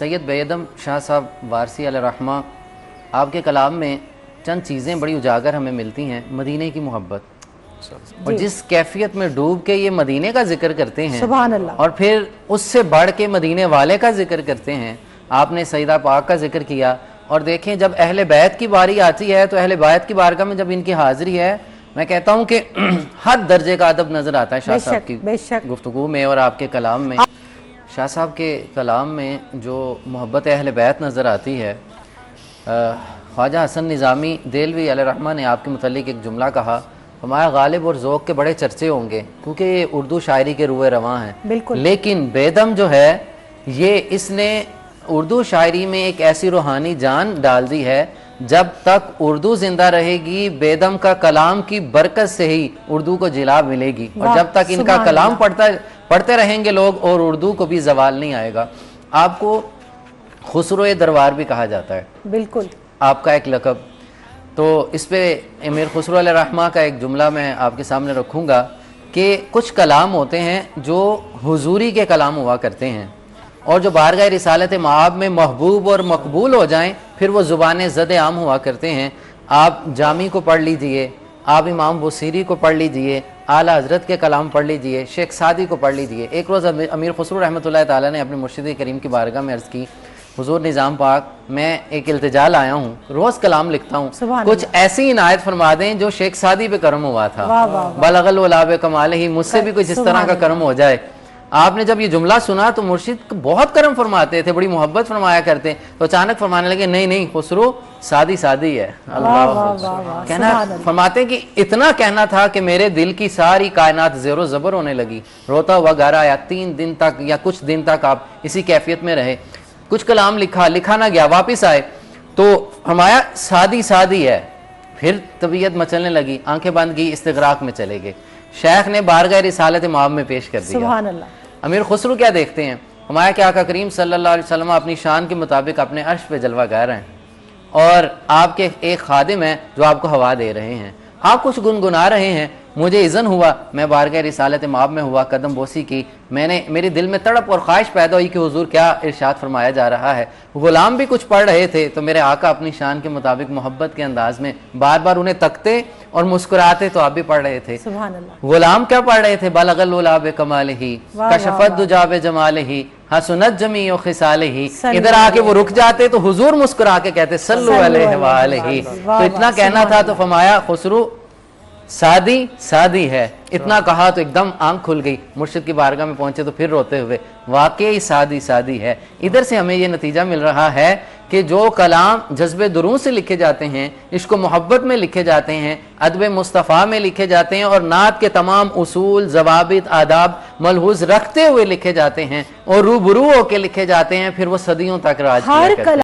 सैयद बेदम शाह साहब वारसी अलैहिर्रहमा, आपके कलाम में चंद चीज़ें बड़ी उजागर हमें मिलती हैं। मदीने की मोहब्बत, और जिस कैफियत में डूब के ये मदीने का जिक्र करते हैं, सुभान अल्लाह, और फिर उससे बढ़ के मदीने वाले का जिक्र करते हैं। आपने सईदा पाक का जिक्र किया, और देखें जब अहले बैत की बारी आती है तो अहले बैत की बारगाह में जब इनकी हाजिरी है, मैं कहता हूँ कि हर दर्जे का अदब नजर आता है शाह साहब की गुफ्तगू में और आपके कलाम में। शाह साहब के कलाम में जो मोहब्बत अहले बैत नज़र आती है, ख्वाजा हसन निज़ामी देलवी अलैहिर्रहमा ने आपके मुतल्लिक एक जुमला कहा, हमारा गालिब और ज़ौक़ के बड़े चर्चे होंगे क्योंकि ये उर्दू शायरी के रुए रवां हैं, लेकिन बेदम जो है ये इसने उर्दू शायरी में एक ऐसी रूहानी जान डाल दी है, जब तक उर्दू जिंदा रहेगी बेदम का कलाम की बरकत से ही उर्दू को जिला मिलेगी, और जब तक इनका कलाम पढ़ते रहेंगे लोग और उर्दू को भी जवाल नहीं आएगा। आपको खुसरो दरबार भी कहा जाता है, बिल्कुल आपका एक लक़ब। तो इस पे अमीर खुसरो अलैहिर्रहमा का एक जुमला मैं आपके सामने रखूँगा कि कुछ कलाम होते हैं जो हुजूरी के कलाम हुआ करते हैं, और जो बारगाह रिसालत माब में महबूब और मकबूल हो जाएं फिर वो ज़ुबान ज़द आम हुआ करते हैं। आप जामी को पढ़ लीजिए, आप इमाम बुसीरी को पढ़ लीजिए, आला हज़रत के कलाम पढ़ लीजिए, शेख सादी को पढ़ लीजिए। एक रोज़ अमीर खुसरो रहमतुल्लाह ताला ने अपने मुर्शिद करीम की बारगाह में अर्ज़ की, हुजूर निज़ाम पाक, मैं एक इल्तिजा लाया हूँ, रोज़ कलाम लिखता हूँ, कुछ ऐसी इनायत फरमा दें जो शेख सादी पे कर्म हुआ था, बलगल वलाब कमाल ही, मुझसे भी कुछ इस तरह का कर्म हो जाए। आपने जब ये जुमला सुना तो मुर्शिद बहुत कर्म फरमाते थे, बड़ी मोहब्बत फरमाया करते, तो अचानक फरमाने लगे नहीं नहीं खुसरो सादी सादी है। अल्लाह कहना फरमाते कि इतना कहना था कि मेरे दिल की सारी कायनात ज़ेरो ज़बर होने लगी, रोता हुआ घर आया, 3 दिन तक या कुछ दिन तक आप इसी कैफियत में रहे। कुछ कलाम लिखा ना गया, वापिस आए तो फरमाया सादी सादी है, फिर तबीयत मचलने लगी, आंखें बंद की, इस्तिगराक में चले गए। शेख ने बारगाह रिसालत माब में पेश कर दिया। सुभान अल्लाह। अमीर खुसरो क्या देखते हैं, हमारे क्या आका करीम सल्लल्लाहु अलैहि वसल्लम अपनी शान के मुताबिक अपने अर्श पे जलवा गा रहे हैं, और आपके एक खादिम है जो आपको हवा दे रहे हैं, आप कुछ गुनगुना रहे हैं। मुझे इज़न हुआ, मैं बारगाह रिसालत माब में हुआ, कदम बोसी की, मेरे दिल में तड़प और ख्वाहिश पैदा हुई कि हुजूर क्या इरशाद फरमाया जा रहा है। गुलाम भी कुछ पढ़ रहे थे, तो मेरे आका अपनी शान के मुताबिक मोहब्बत के अंदाज में बार बार उन्हें तकते और मुस्कुराते, तो आप भी पढ़ रहे थे। गुलाम क्या पढ़ रहे थे, बलगल वलाब कमाल ही, कशफत दुजाब जमाल ही, हसनत जमी और खिसाल ही। इधर आके वो रुक जाते तो हुजूर मुस्कुरा के कहते सल्लु अलैहि व अलैहि। तो इतना कहना था तो फरमाया खुसरो सादी सादी है, इतना कहा तो एकदम आंख खुल गई। मुर्शिद की बारगाह में पहुंचे तो फिर रोते हुए, वाकई सादी सादी है। इधर से हमें यह नतीजा मिल रहा है कि जो कलाम जज्बे दुरूं से लिखे जाते हैं, इश्क मोहब्बत में लिखे जाते हैं, अदब मुस्तफ़ा में लिखे जाते हैं, और नात के तमाम उसूल ज़वाबित आदाब मलहूज रखते हुए लिखे जाते हैं और रूबरू होकर लिखे जाते हैं, फिर वो सदियों तक राज किया करते हैं।